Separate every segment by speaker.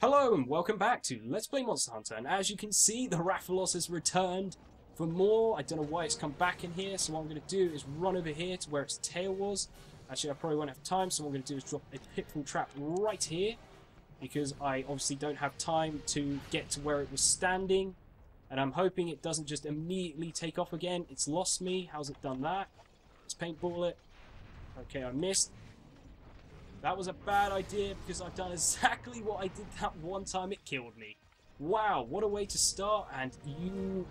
Speaker 1: Hello and welcome back to Let's Play Monster Hunter, and as you can see the Rathalos has returned for more. I don't know why it's come back in here, so what I'm going to do is run over here to where its tail was. Actually I probably won't have time, so what I'm going to do is drop a pitfall trap right here, because I obviously don't have time to get to where it was standing, and I'm hoping it doesn't just immediately take off again. It's lost me. How's it done that? Let's paintball it. Okay, I missed. That was a bad idea because I've done exactly what I did that one time it killed me. Wow, what a way to start, and you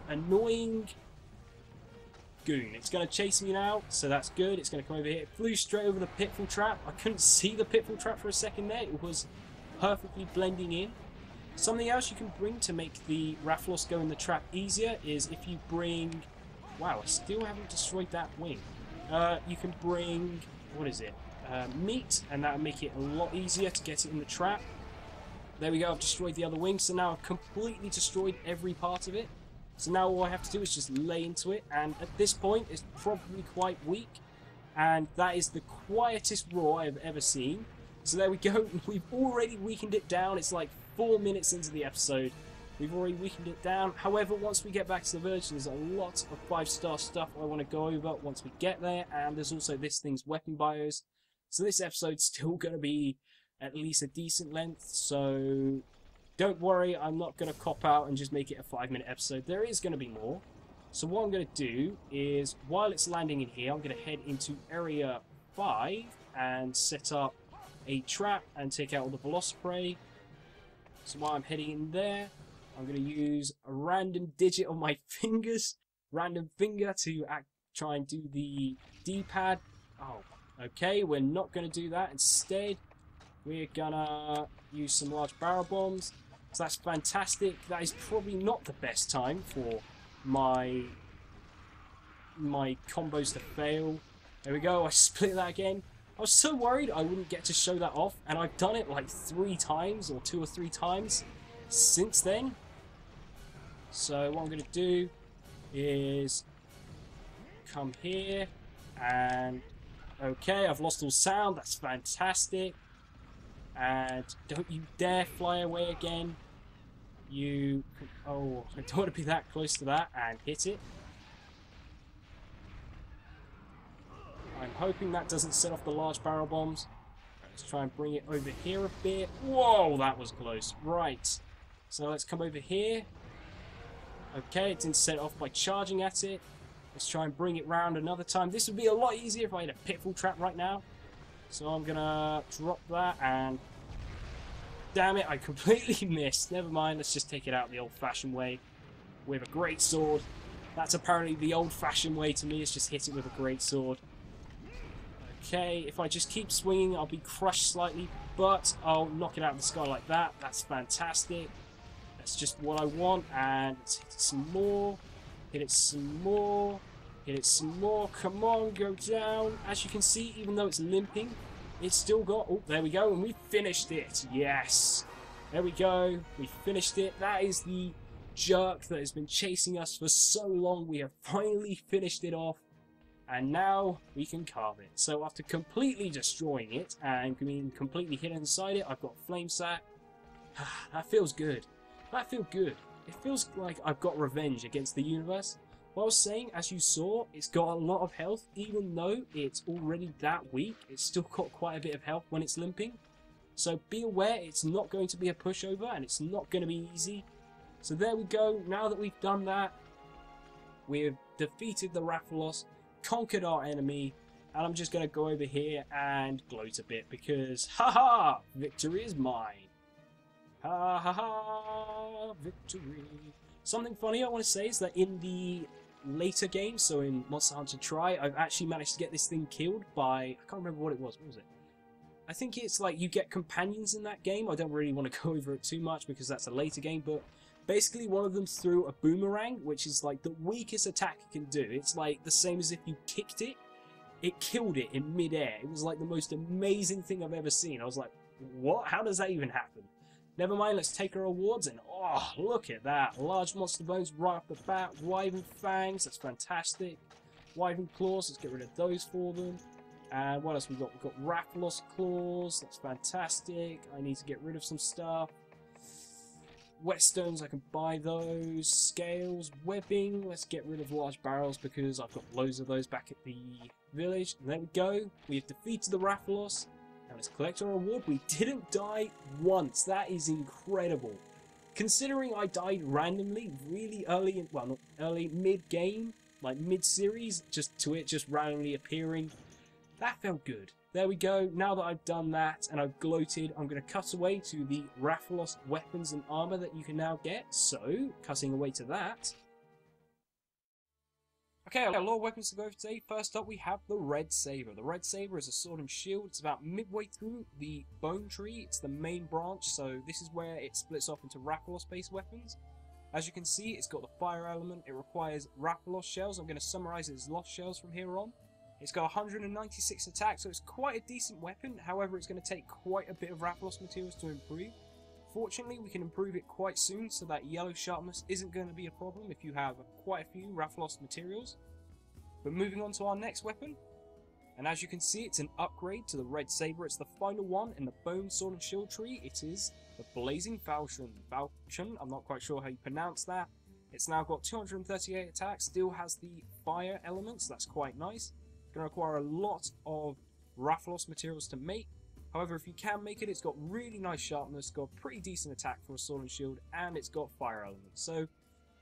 Speaker 1: annoying goon. It's going to chase me now, so that's good. It's going to come over here. It flew straight over the pitfall trap. I couldn't see the pitfall trap for a second there. It was perfectly blending in. Something else you can bring to make the Rathalos go in the trap easier is if you bring... Wow, I still haven't destroyed that wing. You can bring... What is it? Meat, and that'll make it a lot easier to get it in the trap. There we go, I've destroyed the other wing, so now I've completely destroyed every part of it. So now all I have to do is just lay into it, and at this point it's probably quite weak, and that is the quietest roar I've ever seen. So there we go, we've already weakened it down. It's like 4 minutes into the episode. We've already weakened it down. However, once we get back to the village, there's a lot of 5-star stuff I want to go over once we get there, and there's also this thing's weapon bios. So this episode's still going to be at least a decent length, so don't worry, I'm not going to cop out and just make it a 5-minute episode. There is going to be more. So what I'm going to do is, while it's landing in here, I'm going to head into Area 5 and set up a trap and take out all the Velociprey. So while I'm heading in there, I'm going to use a random digit on my fingers, random finger, to try and do the D-pad. Oh. Okay, we're not going to do that. Instead, we're going to use some large barrel bombs. So that's fantastic. That is probably not the best time for my combos to fail. There we go, I split that again. I was so worried I wouldn't get to show that off, and I've done it like 3 times, or 2 or 3 times since then. So what I'm going to do is come here and... Okay, I've lost all sound. That's fantastic. And don't you dare fly away again. You... Oh, I don't want to be that close to that and hit it. I'm hoping that doesn't set off the large barrel bombs. Let's try and bring it over here a bit. Whoa, that was close. Right. So let's come over here. Okay, it didn't set off by charging at it. Let's try and bring it round another time. This would be a lot easier if I had a pitfall trap right now. So I'm going to drop that and... Damn it, I completely missed. Never mind, let's just take it out the old-fashioned way with a great sword. That's apparently the old-fashioned way to me, is just hit it with a great sword. Okay, if I just keep swinging, I'll be crushed slightly, but I'll knock it out of the sky like that. That's fantastic. That's just what I want, and let's hit it some more. Hit it some more. Hit it some more. Come on, go down. As you can see, even though it's limping, it's still got... Oh, there we go. And we finished it. Yes. There we go. We finished it. That is the jerk that has been chasing us for so long. We have finally finished it off. And now we can carve it. So after completely destroying it and being completely hidden inside it, I've got flame sack. That feels good. That feels good. It feels like I've got revenge against the universe. What I was saying, as you saw, it's got a lot of health. Even though it's already that weak, it's still got quite a bit of health when it's limping. So be aware, it's not going to be a pushover, and it's not going to be easy. So there we go. Now that we've done that, we've defeated the Rathalos, conquered our enemy, and I'm just going to go over here and gloat a bit, because, haha, victory is mine. Ha ha ha, victory. Something funny I want to say is that in the later games, so in Monster Hunter Tri, I've actually managed to get this thing killed by... I can't remember what it was. What was it? I think it's like you get companions in that game. I don't really want to go over it too much because that's a later game, but basically one of them threw a boomerang, which is like the weakest attack it can do. It's like the same as if you kicked it. It killed it in midair. It was like the most amazing thing I've ever seen. I was like, what? How does that even happen? Never mind, let's take our awards, and oh, look at that. Large monster bones right off the bat. Wyvern fangs, that's fantastic. Wyvern claws, let's get rid of those for them. And what else we got? We've got Rathalos claws. That's fantastic. I need to get rid of some stuff. Whetstones, I can buy those. Scales, webbing. Let's get rid of large barrels because I've got loads of those back at the village. And there we go. We've defeated the Rathalos. Now let's collect our reward. We didn't die once. That is incredible. Considering I died randomly, really early, well, not early, mid-game, like mid-series, just randomly appearing, that felt good. There we go. Now that I've done that and I've gloated, I'm going to cut away to the Rathalos weapons and armor that you can now get. So, cutting away to that. Okay, I've got a lot of weapons to go over today. First up, we have the Red Saber. The Red Saber is a sword and shield. It's about midway through the bone tree. It's the main branch, so this is where it splits off into Rathalos-based weapons. As you can see, it's got the fire element. It requires Rathalos shells. I'm going to summarize it as lost shells from here on. It's got 196 attack, so it's quite a decent weapon. However, it's going to take quite a bit of Rathalos materials to improve. Fortunately, we can improve it quite soon, so that yellow sharpness isn't going to be a problem if you have quite a few Rathalos materials. But moving on to our next weapon, and as you can see, it's an upgrade to the Red Saber. It's the final one in the Bone Sword and Shield tree. It is the Blazing Falchion. Falchion, I'm not quite sure how you pronounce that. It's now got 238 attack, still has the fire elements, that's quite nice. Going to require a lot of Rathalos materials to make. However, if you can make it, it's got really nice sharpness, got pretty decent attack for a sword and shield, and it's got fire elements. So,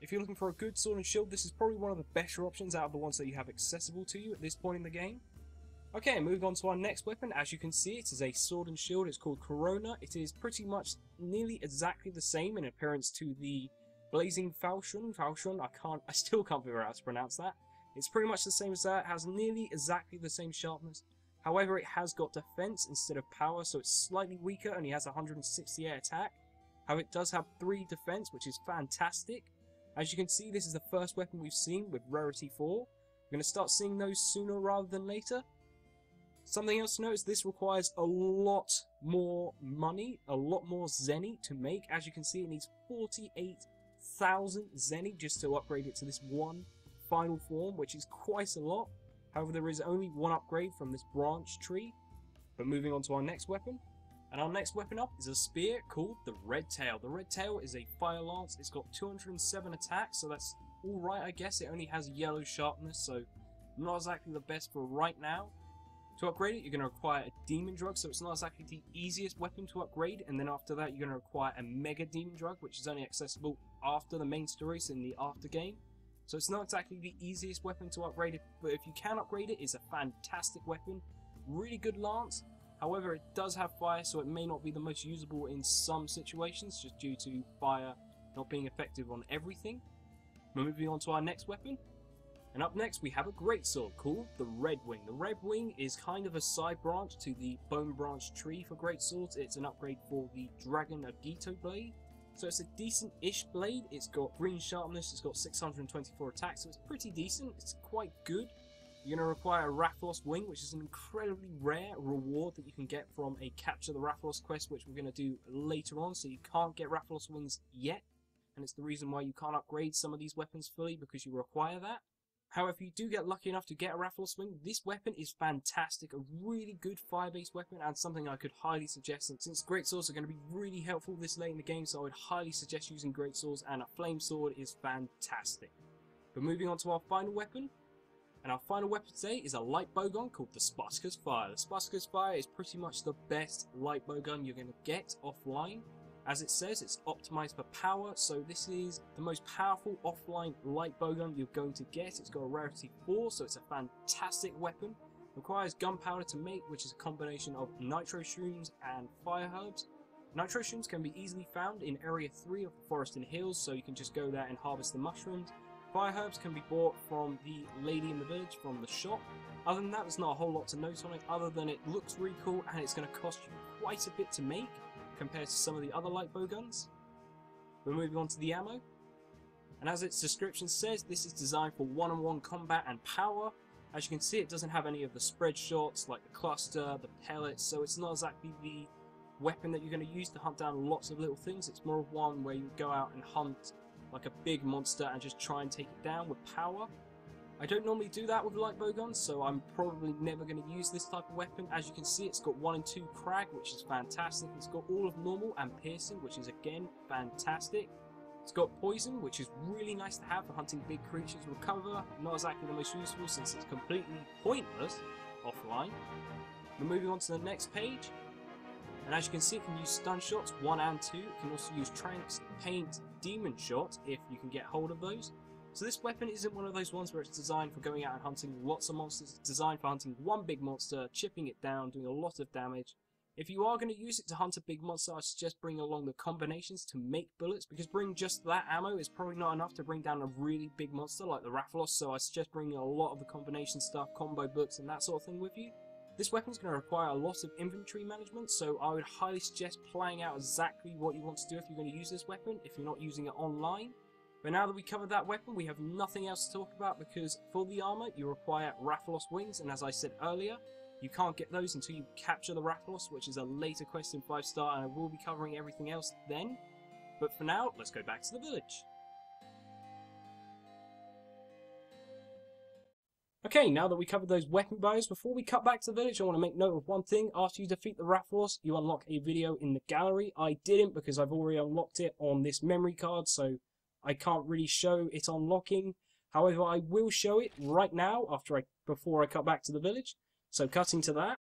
Speaker 1: if you're looking for a good sword and shield, this is probably one of the better options out of the ones that you have accessible to you at this point in the game. Okay, moving on to our next weapon. As you can see, it is a sword and shield. It's called Corona. It is pretty much nearly exactly the same in appearance to the Blazing Falchion. I still can't figure out how to pronounce that. It's pretty much the same as that. It has nearly exactly the same sharpness. However, it has got defense instead of power, so it's slightly weaker, only has 168 attack. However, it does have 3 defense, which is fantastic. As you can see, this is the first weapon we've seen with Rarity 4. We're going to start seeing those sooner rather than later. Something else to note is this requires a lot more money, a lot more Zenny to make. As you can see, it needs 48,000 Zenny just to upgrade it to this one final form, which is quite a lot. However, there is only one upgrade from this branch tree. But moving on to our next weapon. And our next weapon up is a spear called the Red Tail. The Red Tail is a fire lance. It's got 207 attacks, so that's alright, I guess. It only has yellow sharpness, so not exactly the best for right now. To upgrade it, you're going to require a demon drug, so it's not exactly the easiest weapon to upgrade. And then after that, you're going to require a mega demon drug, which is only accessible after the main story, so in the after game. So it's not exactly the easiest weapon to upgrade, but if you can upgrade it, it's a fantastic weapon. Really good lance. However, it does have fire, so it may not be the most usable in some situations, just due to fire not being effective on everything. We're moving on to our next weapon. And up next, we have a greatsword called the Red Wing. The Red Wing is kind of a side branch to the Bone Branch tree for greatswords. It's an upgrade for the Dragon of Gito blade. So it's a decent-ish blade. It's got green sharpness, it's got 624 attack, so it's pretty decent. It's quite good. You're going to require a Rathalos wing, which is an incredibly rare reward that you can get from a Capture the Rathalos quest, which we're going to do later on, so you can't get Rathalos wings yet. And it's the reason why you can't upgrade some of these weapons fully, because you require that. However, if you do get lucky enough to get a Rathalos wing, this weapon is fantastic, a really good fire-based weapon, and something I could highly suggest. And since greatswords are going to be really helpful this late in the game, so I would highly suggest using greatswords, and a flame sword is fantastic. But moving on to our final weapon, and our final weapon today is a light bowgun called the Spartacus Fire. The Spartacus Fire is pretty much the best light bowgun you're going to get offline. As it says, it's optimized for power, so this is the most powerful offline light bowgun you're going to get. It's got a rarity 4, so it's a fantastic weapon. It requires gunpowder to make, which is a combination of nitro shrooms and fire herbs. Nitro shrooms can be easily found in Area 3 of the Forest and Hills, so you can just go there and harvest the mushrooms. Fire herbs can be bought from the lady in the village from the shop. Other than that, there's not a whole lot to note on it, other than it looks really cool and it's going to cost you quite a bit to make compared to some of the other light bowguns. We're moving on to the ammo, and as its description says, this is designed for one-on-one combat and power. As you can see, it doesn't have any of the spread shots like the cluster, the pellets, so it's not exactly the weapon that you're going to use to hunt down lots of little things. It's more of one where you go out and hunt like a big monster and just try and take it down with power. I don't normally do that with light bowguns, so I'm probably never going to use this type of weapon. As you can see, it's got 1 and 2 crag, which is fantastic. It's got all of normal and piercing, which is again fantastic. It's got poison, which is really nice to have for hunting big creatures. Recover, not exactly the most useful since it's completely pointless offline. We're moving on to the next page. And as you can see, it can use stun shots 1 and 2. It can also use tranks, paint, demon shot if you can get hold of those. So this weapon isn't one of those ones where it's designed for going out and hunting lots of monsters. It's designed for hunting one big monster, chipping it down, doing a lot of damage. If you are going to use it to hunt a big monster, I suggest bringing along the combinations to make bullets, because bringing just that ammo is probably not enough to bring down a really big monster like the Rathalos, so I suggest bringing a lot of the combination stuff, combo books and that sort of thing with you. This weapon is going to require a lot of inventory management, so I would highly suggest planning out exactly what you want to do if you're going to use this weapon, if you're not using it online. But now that we covered that weapon, we have nothing else to talk about, because for the armor you require Rathalos wings, and as I said earlier, you can't get those until you capture the Rathalos, which is a later quest in 5-star, and I will be covering everything else then. But for now, let's go back to the village. Okay, now that we covered those weapon bows, before we cut back to the village, I want to make note of one thing. After you defeat the Rathalos, you unlock a video in the gallery. I didn't, because I've already unlocked it on this memory card, so I can't really show it unlocking. However, I will show it right now before I cut back to the village. So cutting to that.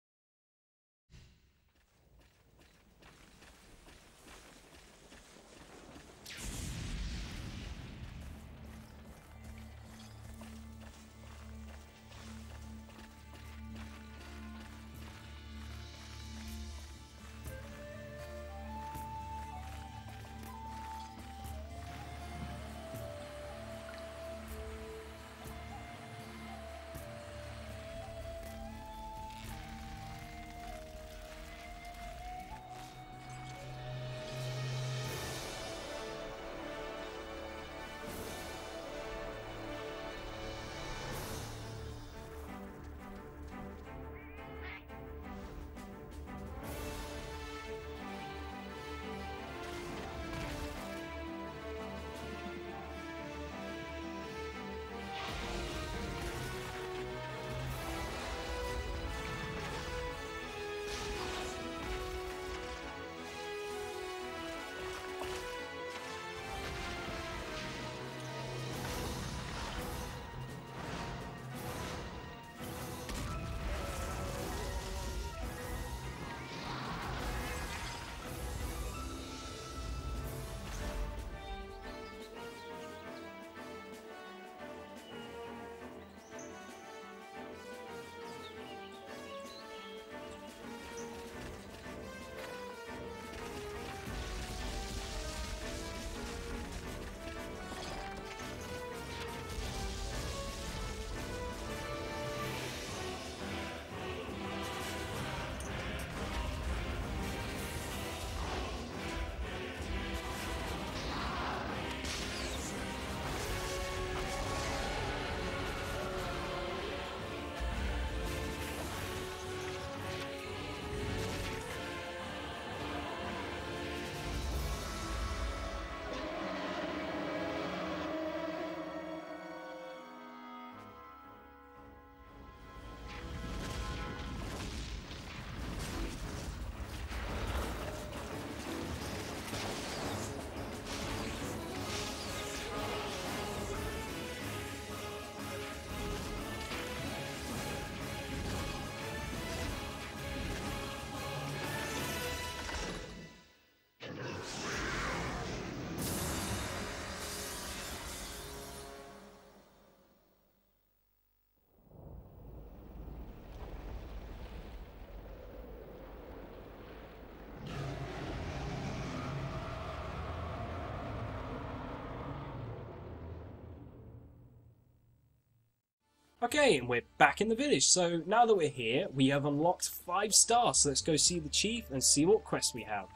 Speaker 1: Okay, and we're back in the village. So now that we're here, we have unlocked 5 stars. So let's go see the chief and see what quest we have.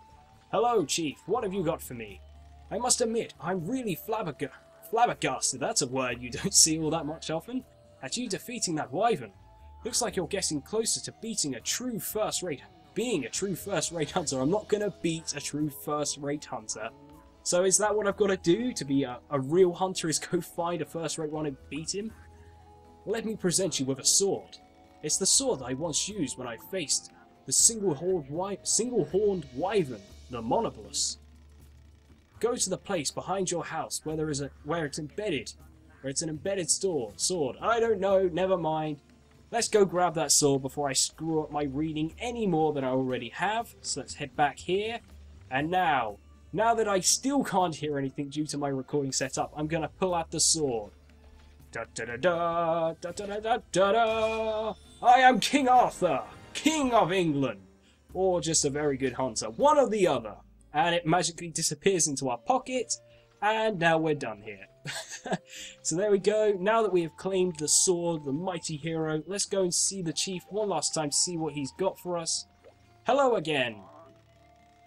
Speaker 1: Hello, chief. What have you got for me? I must admit, I'm really flabbergasted. That's a word you don't see all that much often. At you defeating that wyvern. Looks like you're getting closer to being a true first-rate hunter. I'm not gonna beat a true first-rate hunter. So is that what I've got to do to be a real hunter, is go find a first-rate one and beat him? let me present you with a sword. It's the sword that I once used when I faced the single-horned wyvern, the Monobolus. Go to the place behind your house where it's an embedded sword. I don't know, never mind. Let's go grab that sword before I screw up my reading any more than I already have. So let's head back here. And now that I still can't hear anything due to my recording setup, I'm gonna pull out the sword. Da da da da da da da da da. I am King Arthur, King of England, or just a very good hunter, one or the other. And it magically disappears into our pocket, and now we're done here. So there we go. Now that we have claimed the sword, the mighty hero, let's go and see the chief one last time to see what he's got for us. Hello again.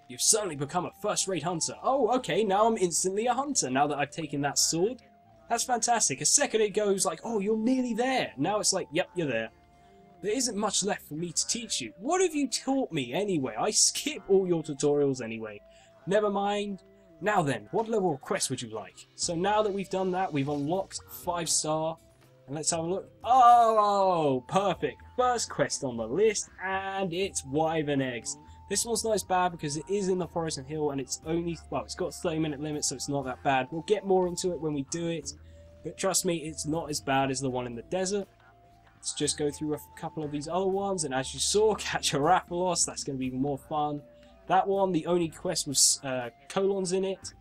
Speaker 1: You've certainly become a first-rate hunter. Oh, okay, now I'm instantly a hunter, now that I've taken that sword. That's fantastic. A second ago it was like, oh, you're nearly there. Now it's like, yep, you're there. There isn't much left for me to teach you. What have you taught me anyway? I skip all your tutorials anyway. Never mind. Now then, what level of quest would you like? So now that we've done that, we've unlocked 5-star. And let's have a look. Oh, perfect. First quest on the list, and it's Wyvern Eggs. This one's not as bad because it is in the Forest and Hill, and it's only, well, it's got a 30-minute limit, so it's not that bad. We'll get more into it when we do it, but trust me, it's not as bad as the one in the desert. Let's just go through a couple of these other ones, and as you saw, catch a Rathalos. That's going to be even more fun. That one, the only quest was colons in it.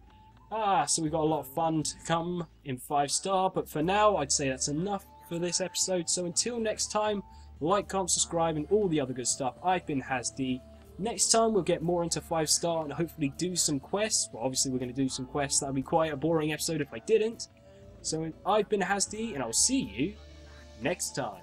Speaker 1: So we've got a lot of fun to come in 5-star, but for now, I'd say that's enough for this episode. So until next time, like, comment, subscribe, and all the other good stuff. I've been HazzD. Next time, we'll get more into 5-star and hopefully do some quests. Well, obviously, we're going to do some quests. That would be quite a boring episode if I didn't. So I've been HazzD, and I'll see you next time.